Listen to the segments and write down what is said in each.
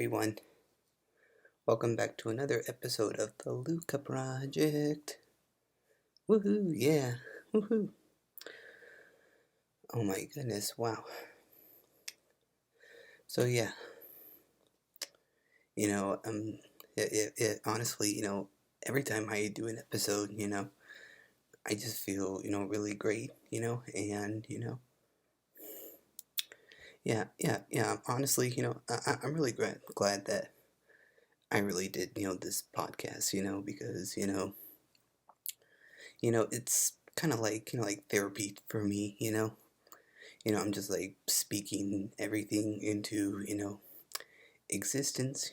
everyone. Welcome back to another episode of the LUCA Project. Woohoo, yeah, woohoo. Oh my goodness, wow. So yeah, you know, honestly, every time I do an episode, I just feel, really great, and, yeah, honestly, I'm really glad that I really did, this podcast, because, it's kind of like, like therapy for me, I'm just like speaking everything into, existence,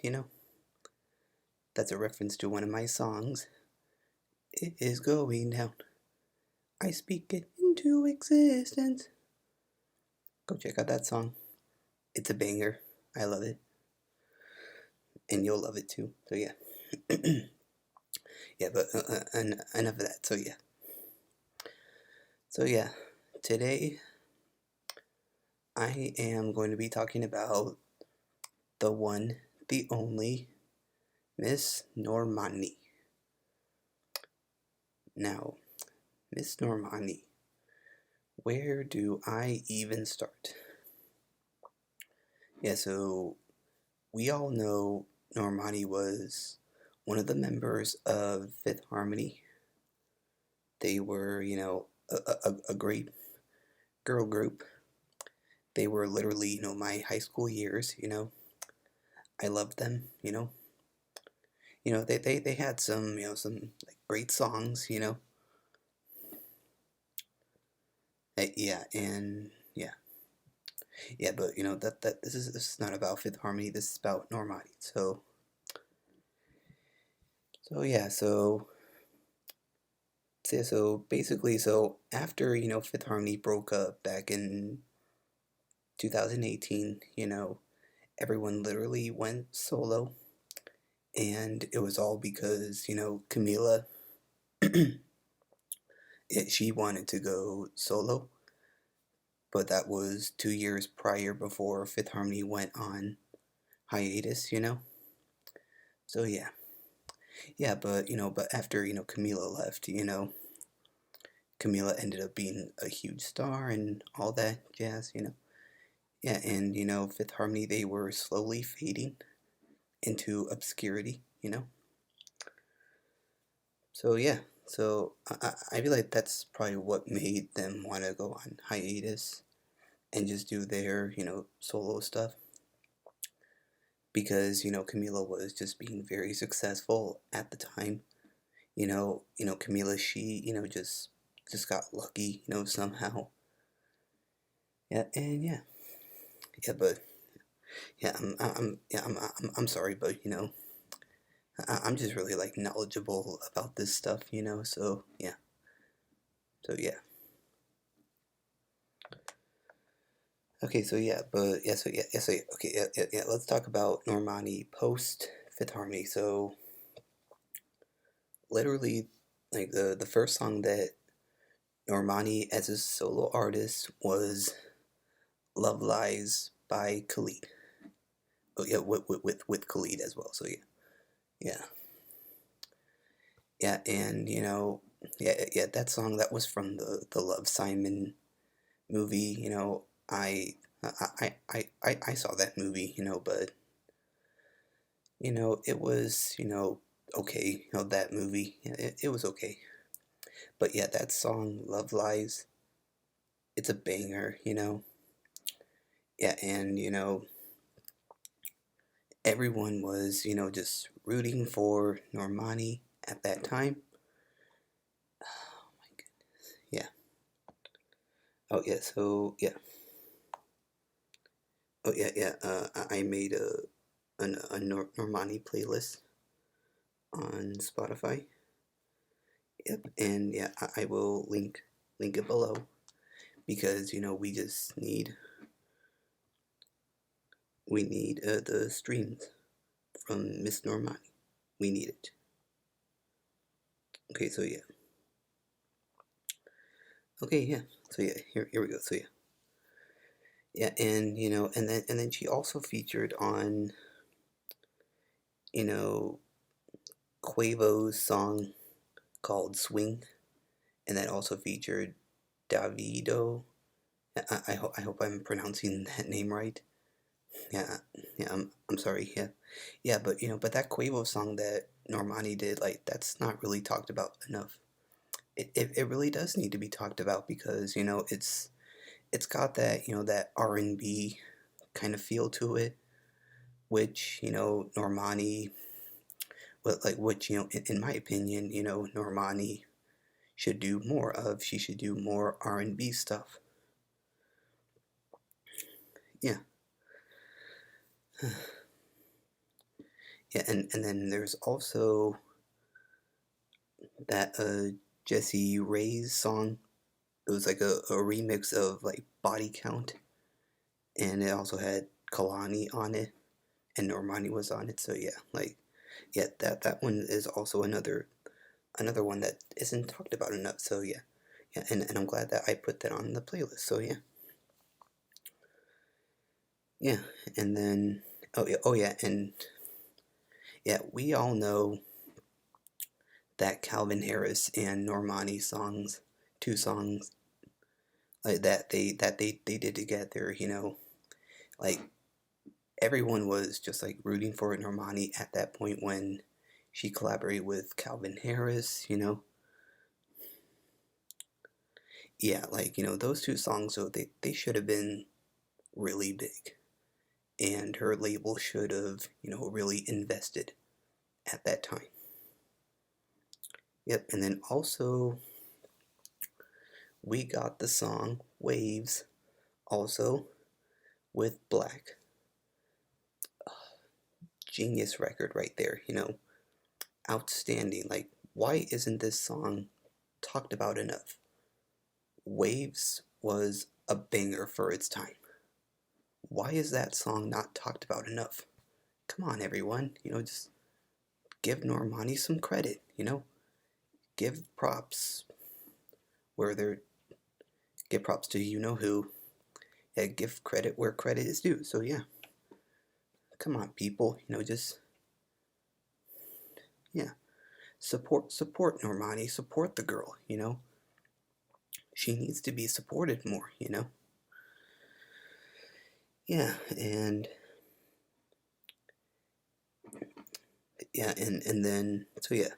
That's a reference to one of my songs. It is going down. I speak it into existence. Go check out that song. It's a banger. I love it. And you'll love it too. So yeah. Yeah, but enough of that. So yeah. So yeah. Today I am going to be talking about the one, the only Miss Normani. Now, Miss Normani, where do I even start? Yeah, so we all know Normani was one of the members of Fifth Harmony. They were, a great girl group. They were literally, my high school years, I loved them, they had some, some like great songs, yeah, and yeah. Yeah, but that this is not about Fifth Harmony. This is about Normani. So yeah, so basically, so after Fifth Harmony broke up back in 2018, everyone literally went solo, and it was all because Camila, she wanted to go solo, but that was 2 years prior before Fifth Harmony went on hiatus. So yeah, but after Camila left, Camila ended up being a huge star and all that jazz. Yeah, and Fifth Harmony, they were slowly fading into obscurity. So yeah, so I feel like that's probably what made them want to go on hiatus and just do their solo stuff, because Camila was just being very successful at the time. Camila, she just got lucky, somehow. Yeah, and but yeah, I'm sorry, but I'm just really like knowledgeable about this stuff, So yeah. Okay, so yeah, but yeah, okay, yeah. Let's talk about Normani post Fifth Harmony. So literally, like the first song that Normani as a solo artist was "Love Lies" by Khalid. Oh yeah, with Khalid as well. So yeah, yeah, and yeah, that song, that was from the Love Simon movie. I saw that movie. But it was okay. That movie, it was okay. But yeah, that song "Love Lies," it's a banger. Yeah, and everyone was just rooting for Normani at that time. Oh my goodness. Yeah. Oh yeah. So yeah. Oh yeah, yeah. I made a Normani playlist on Spotify. Yep, and yeah, I will link it below, because we need the streams from Miss Normani. We need it. Okay, so yeah. Okay, yeah. So yeah, here we go. So yeah, and and then she also featured on you know, Quavo's song called Swing, and that also featured Davido. I hope I'm pronouncing that name right. Yeah, yeah, I'm sorry. Yeah, yeah, but but that Quavo song that Normani did, like, that's not really talked about enough. It really does need to be talked about because it's got that that R&B kind of feel to it, which Normani, but like which in my opinion Normani should do more of. She should do more R&B stuff. Yeah, yeah, and then there's also that Jesse Ray's song. It was like a remix of like Body Count, and it also had Kalani on it, and Normani was on it. So yeah, like yeah, that one is also another one that isn't talked about enough. So yeah, yeah, and I'm glad that I put that on the playlist. So yeah, yeah, and then oh yeah, and yeah, we all know that Calvin Harris and Normani songs, two songs like that they did together. Like everyone was just like rooting for Normani at that point when she collaborated with Calvin Harris. Yeah, like those two songs, so they should have been really big, and her label should have really invested at that time. Yep, and then also we got the song Waves also with Black. Genius record right there, outstanding. Like, why isn't this song talked about enough? Waves was a banger for its time. Why is that song not talked about enough? Come on, everyone, just give Normani some credit, give props where they're give props to who. Yeah, give credit where credit is due. So yeah, come on, people, just yeah, support Normani, support the girl. She needs to be supported more. Yeah, and yeah, and then so yeah,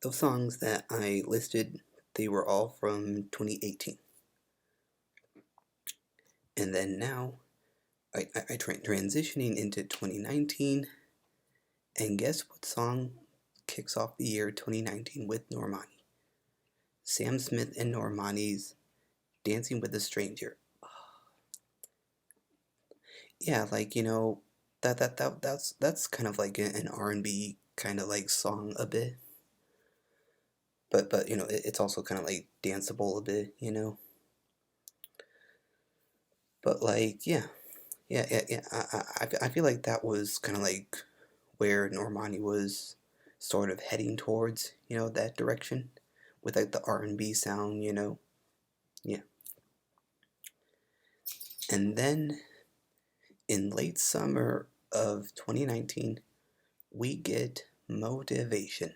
those songs that I listed, they were all from 2018, and then now transitioning into 2019, and guess what song kicks off the year 2019 with Normani? Sam Smith and Normani's "Dancing with a Stranger." Yeah, like that's kind of like an R&B kind of like song a bit, but it's also kind of like danceable a bit, but like yeah. I feel like that was kind of like where Normani was sort of heading towards, that direction with like the R&B sound, yeah. And then in late summer of 2019, we get Motivation,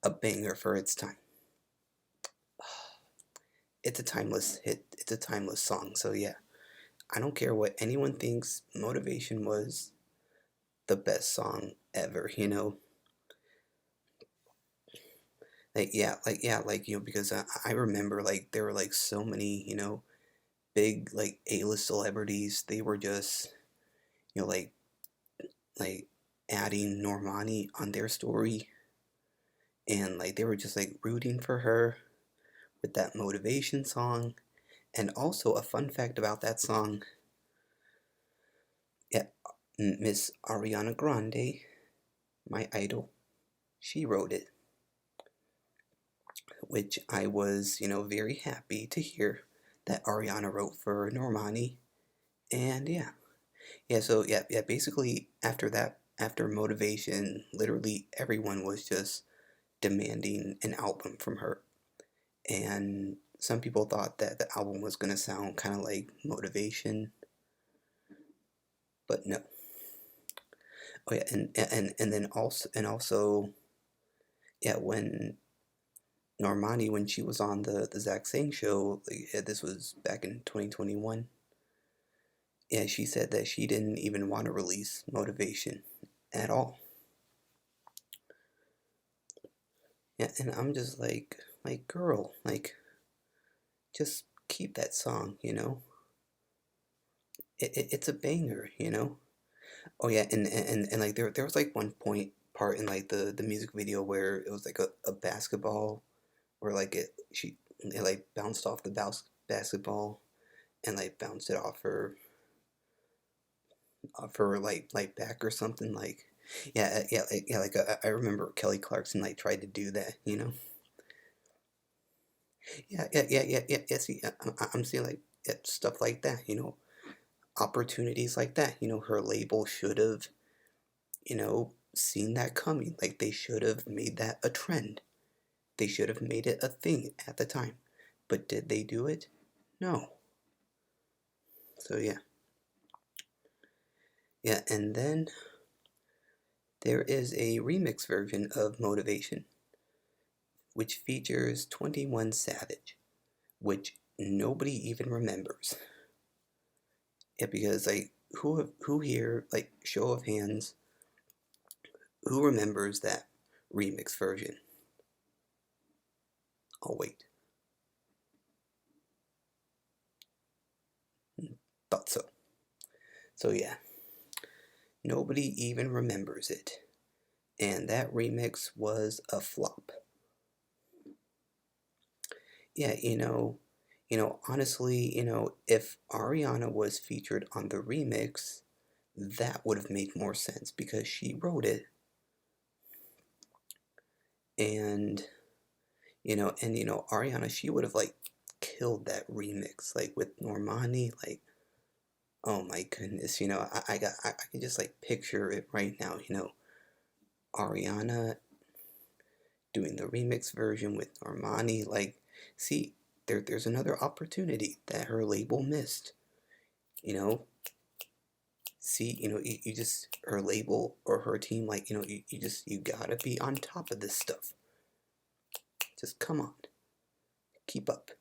a banger for its time. It's a timeless hit. It's a timeless song. So yeah, I don't care what anyone thinks. Motivation was the best song ever. Because I remember like there were like so many big like A-list celebrities. They were just you know like like adding Normani on their story, and like they were just like rooting for her with that Motivation song. And also a fun fact about that song, yeah, Miss Ariana Grande, my idol, she wrote it, which I was, very happy to hear that Ariana wrote for Normani. And yeah, yeah, so yeah, basically after that, after Motivation, literally everyone was just demanding an album from her. And some people thought that the album was going to sound kind of like Motivation, But no. Oh yeah, and then also yeah, when Normani, when she was on the Zach Sang show, like, yeah, this was back in 2021. Yeah, she said that she didn't even want to release Motivation at all. Yeah, and I'm just like girl, like just keep that song, you know. It's a banger, you know. Oh yeah, and like there was like one point part in like the music video where it was like a basketball where like it like bounced off the basketball and like bounced it off her like back or something like yeah like I remember Kelly Clarkson like tried to do that, you know. Yeah. See, I'm seeing like yeah, stuff like that, you know, opportunities like that. You know, her label should have, you know, seen that coming. Like they should have made that a trend. They should have made it a thing at the time. But did they do it? No. So yeah, and then there is a remix version of Motivation, which features 21 Savage, which nobody even remembers. Yeah, because like who here, like show of hands, who remembers that remix version? Oh wait, thought so. So yeah, nobody even remembers it. And that remix was a flop. Yeah, honestly, if Ariana was featured on the remix, that would have made more sense because she wrote it and Ariana, she would have like killed that remix like with Normani, like oh my goodness, I can just like picture it right now, Ariana doing the remix version with Normani, like see there's another opportunity that her label missed, you know. See, you just her label or her team, like, you gotta be on top of this stuff. Just come on, keep up.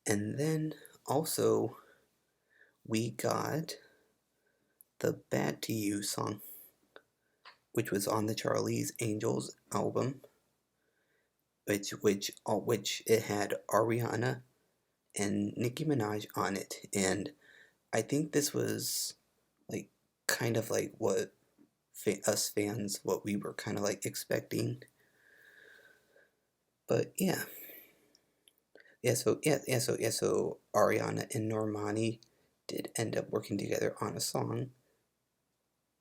And then also we got the Bad to You song, which was on the Charlie's Angels album, which it had Ariana and Nicki Minaj on it, and I think this was like kind of like what us fans what we were kind of like expecting, but so Ariana and Normani did end up working together on a song,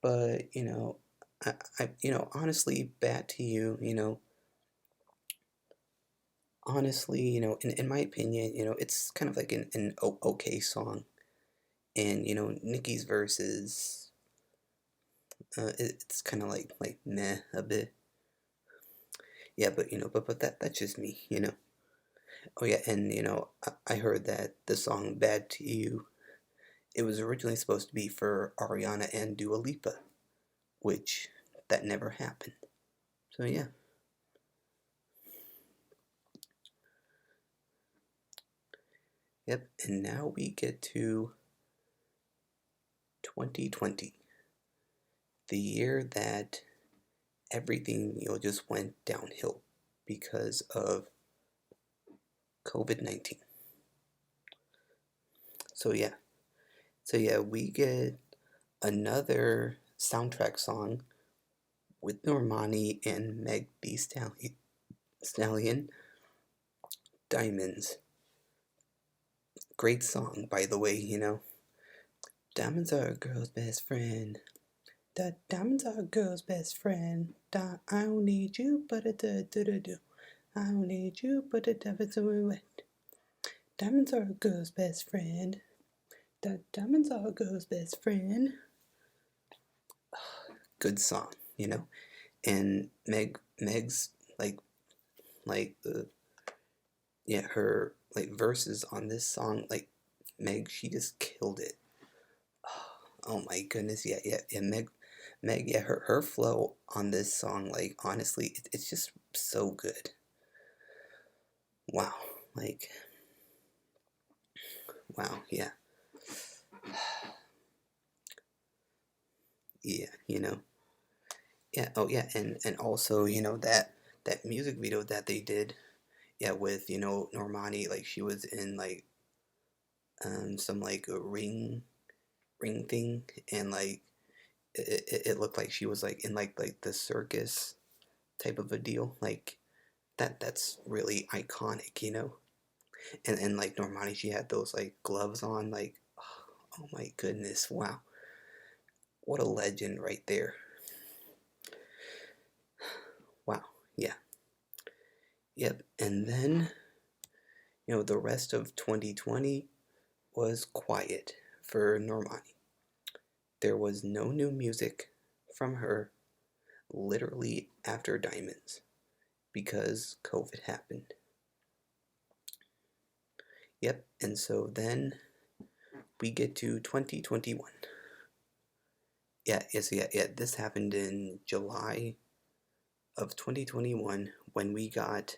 but honestly, Bad to You, honestly, in my opinion, it's kind of like an okay song. And, Nicki's verses, it's kind of like meh a bit. Yeah, but, that's just me, Oh, yeah, and, I heard that the song Bad to You, it was originally supposed to be for Ariana and Dua Lipa, which that never happened. So, yeah. Yep, and now we get to 2020, the year that everything just went downhill because of COVID-19. So yeah, we get another soundtrack song with Normani and Meg the Stallion, Diamonds. Great song, by the way. Diamonds are a girl's best friend. Diamonds are a girl's best friend. I don't need you, but a da da da do. I don't need you, but a diamonds are wet. Diamonds are a girl's best friend. Diamonds are a girl's best friend. Good song, and Meg's like the yeah her like verses on this song, like Meg, she just killed it. Oh my goodness, yeah, yeah, yeah. Meg, yeah, her flow on this song, like honestly, it's just so good. Wow, like wow, yeah, yeah, yeah. Oh yeah, and also that music video that they did, yeah, with Normani, like she was in like some like a ring thing, and like it looked like she was like in like the circus type of a deal, like that's really iconic, and like Normani, she had those like gloves on, like oh my goodness, wow, what a legend right there. Wow, yeah, yep. And then the rest of 2020 was quiet for Normani. There was no new music from her literally after Diamonds because COVID happened. Yep, and so then we get to 2021. Yeah, yes, yeah, yeah. This happened in July of 2021 when we got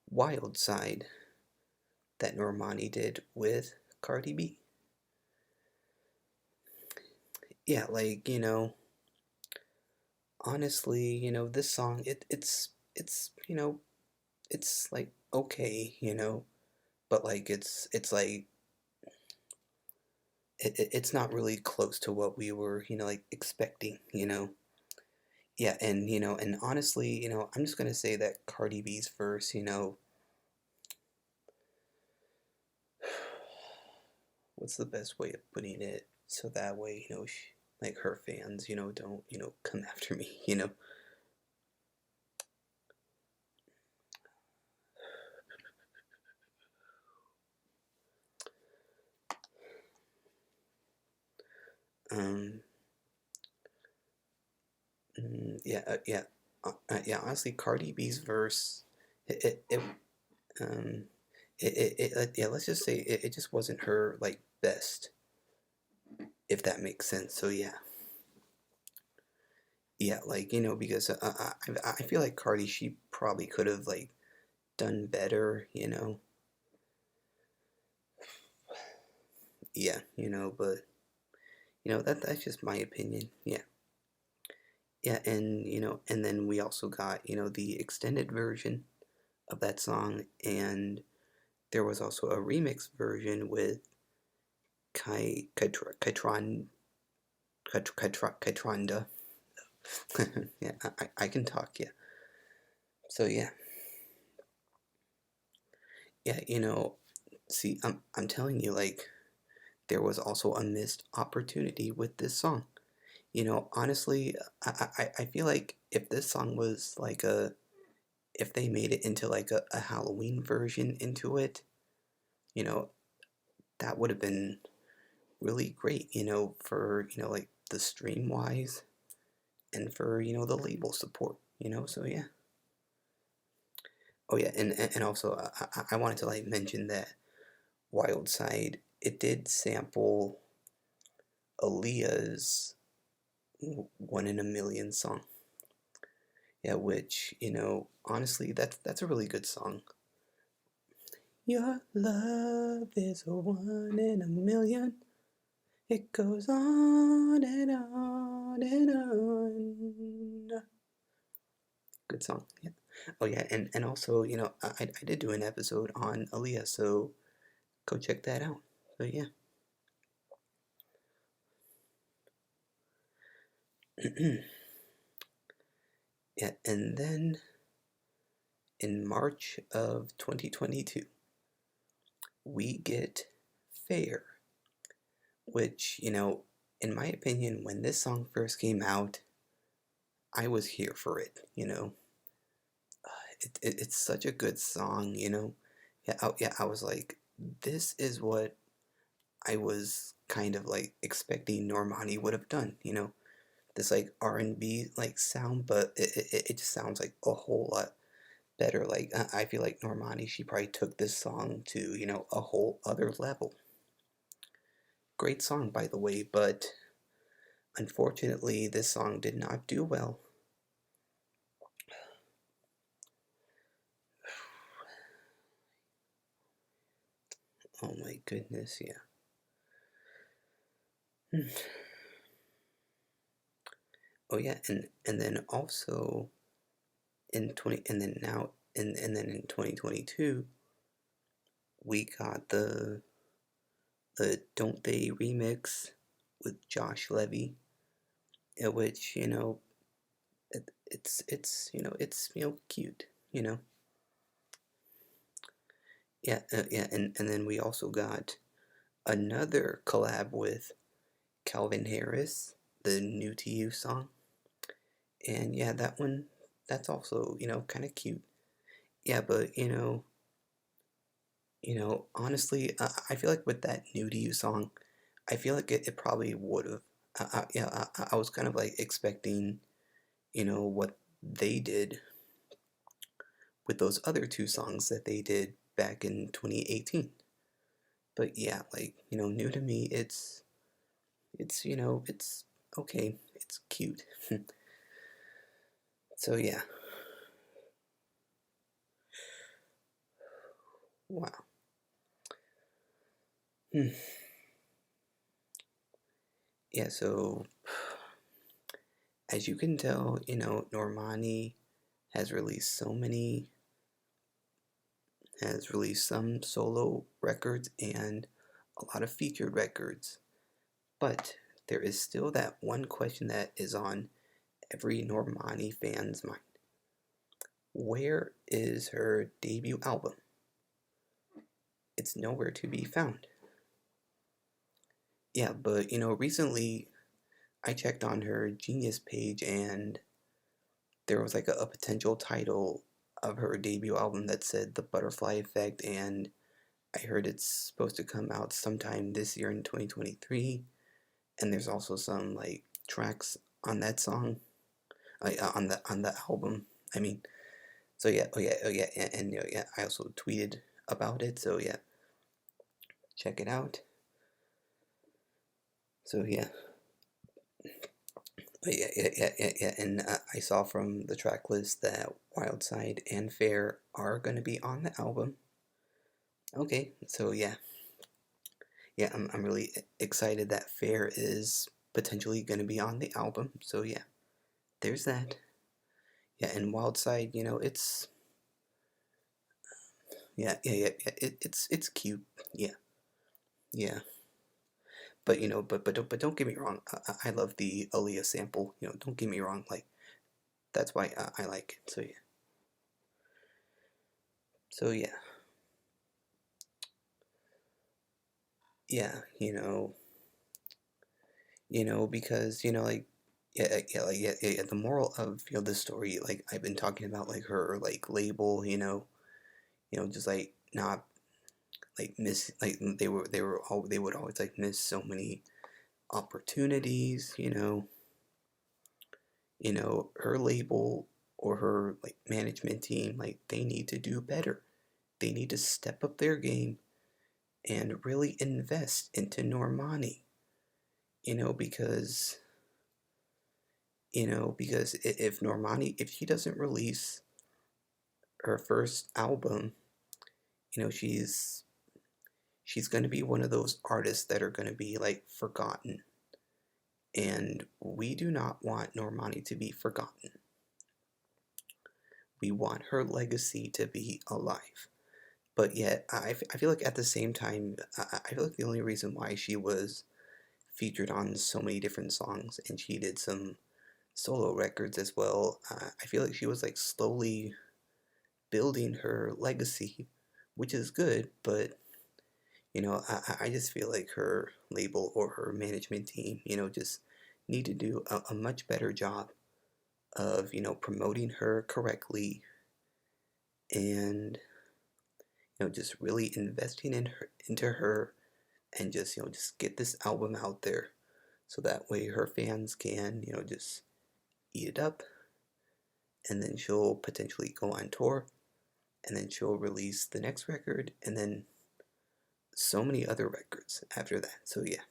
Wild Side that Normani did with Cardi B. Yeah, like, honestly, this song it's like okay, but like it's like it's not really close to what we were, like expecting. Yeah, and honestly, I'm just gonna say that Cardi B's verse, what's the best way of putting it so that way, like her fans, don't, come after me. Um, yeah, yeah, yeah. Honestly, Cardi B's verse, it um, yeah. Let's just say it just wasn't her like best, if that makes sense. So yeah, yeah, like because I feel like Cardi, she probably could have like done better. Yeah, but that's just my opinion. Yeah, yeah, and and then we also got the extended version of that song, and there was also a remix version with Kaitron Kaitranda. Yeah, I can talk. Yeah, so yeah, yeah, see, I'm telling you, like there was also a missed opportunity with this song. Honestly, I feel like if this song was like if they made it into like a Halloween version into it, you know, that would have been really great, for, like the stream wise and for, the label support. So yeah. Oh yeah, and also I wanted to like mention that Wild Side, it did sample Aaliyah's One in a Million song. Yeah, which, honestly, that's a really good song. Your love is a one in a million. It goes on and on and on. Good song. Yeah. Oh yeah, and also, I did do an episode on Aaliyah, so go check that out. So yeah. Yeah, and then in March of 2022, we get Fair, which, in my opinion, when this song first came out, I was here for it. It's such a good song. Yeah, yeah, I was like, this is what I was kind of like expecting Normani would have done. This like R&B like sound, but it just sounds like a whole lot better. Like I feel like Normani, she probably took this song to a whole other level. great song, by the way, but unfortunately, this song did not do well. Oh my goodness, yeah. Oh yeah, and then also in 20 and then now and then in 2022 we got the Don't They remix with Josh Levy, in which it's cute, yeah, and then we also got another collab with Calvin Harris, the New to You song, and yeah, that one, that's also kind of cute. Yeah, but honestly, I feel like with that New to You song, I feel like it probably would have. Yeah, I was kind of like expecting, what they did with those other two songs that they did back in 2018. But yeah, like, New to Me, it's okay. It's cute. So yeah, wow. Hmm. Yeah, so as you can tell, Normani has released so many, has released some solo records and a lot of featured records. But there is still that one question that is on every Normani fan's mind. Where is her debut album? It's nowhere to be found. Yeah, but recently I checked on her Genius page and there was like a potential title of her debut album that said The Butterfly Effect, and I heard it's supposed to come out sometime this year in 2023. And there's also some like tracks on that song, on the album. I mean, so yeah, oh yeah, and yeah, I also tweeted about it. So yeah, check it out. So yeah, yeah, and I saw from the track list that Wildside and Fair are gonna be on the album. Okay, so yeah, I'm really excited that Fair is potentially gonna be on the album. So yeah, there's that. Yeah, and Wildside, it's it's cute. Yeah, yeah. But but don't get me wrong. I love the Aaliyah sample. Don't get me wrong. Like that's why I like it. So yeah. So yeah. Yeah. Because like yeah. The moral of the story, like I've been talking about, like her like label. Just like not like miss, like they would always like miss so many opportunities. Her label or her like management team, like they need to do better. They need to step up their game and really invest into Normani. Because if Normani, if she doesn't release her first album, she's going to be one of those artists that are going to be like forgotten, and we do not want Normani to be forgotten. We want her legacy to be alive. But yet, I feel like at the same time, I feel like the only reason why she was featured on so many different songs and she did some solo records as well, I feel like she was like slowly building her legacy, which is good, but I just feel like her label or her management team, just need to do a much better job of, promoting her correctly and, just really investing into her and just get this album out there so that way her fans can, just eat it up, and then she'll potentially go on tour, and then she'll release the next record, and then so many other records after that. So yeah.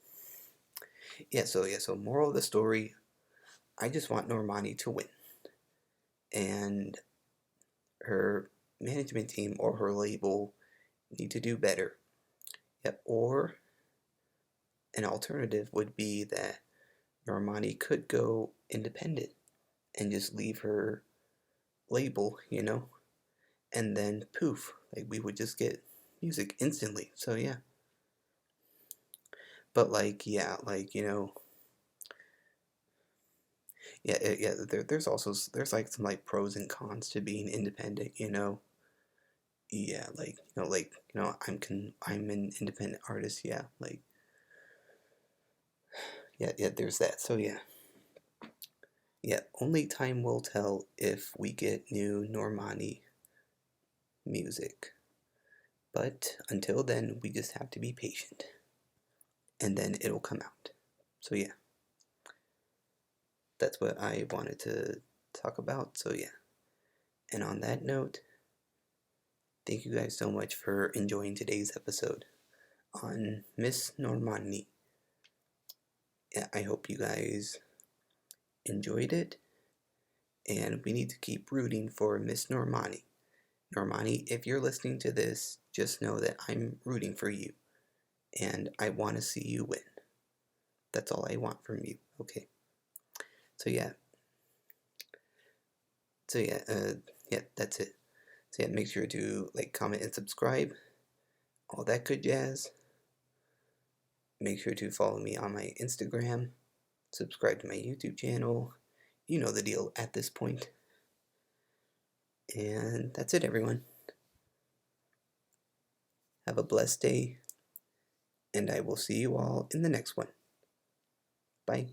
So moral of the story, I just want Normani to win. And her management team or her label need to do better. Yep, or an alternative would be that Normani could go independent and just leave her label, and then poof, like we would just get music instantly. So yeah. But there's also like some like pros and cons to being independent. Yeah, I'm an independent artist, yeah. Yeah, there's that. So yeah. Yeah, only time will tell if we get new Normani music. But until then, we just have to be patient. And then it'll come out. So yeah, that's what I wanted to talk about. So yeah. And on that note, thank you guys so much for enjoying today's episode on Miss Normani. Yeah, I hope you guys enjoyed it. And we need to keep rooting for Miss Normani. Normani, if you're listening to this, just know that I'm rooting for you. And I want to see you win. That's all I want from you. Okay. So yeah. So yeah, yeah, that's it. So yeah, make sure to like, comment, and subscribe. All that good jazz. Make sure to follow me on my Instagram. Subscribe to my YouTube channel. You know the deal at this point. And that's it, everyone. Have a blessed day, and I will see you all in the next one. Bye.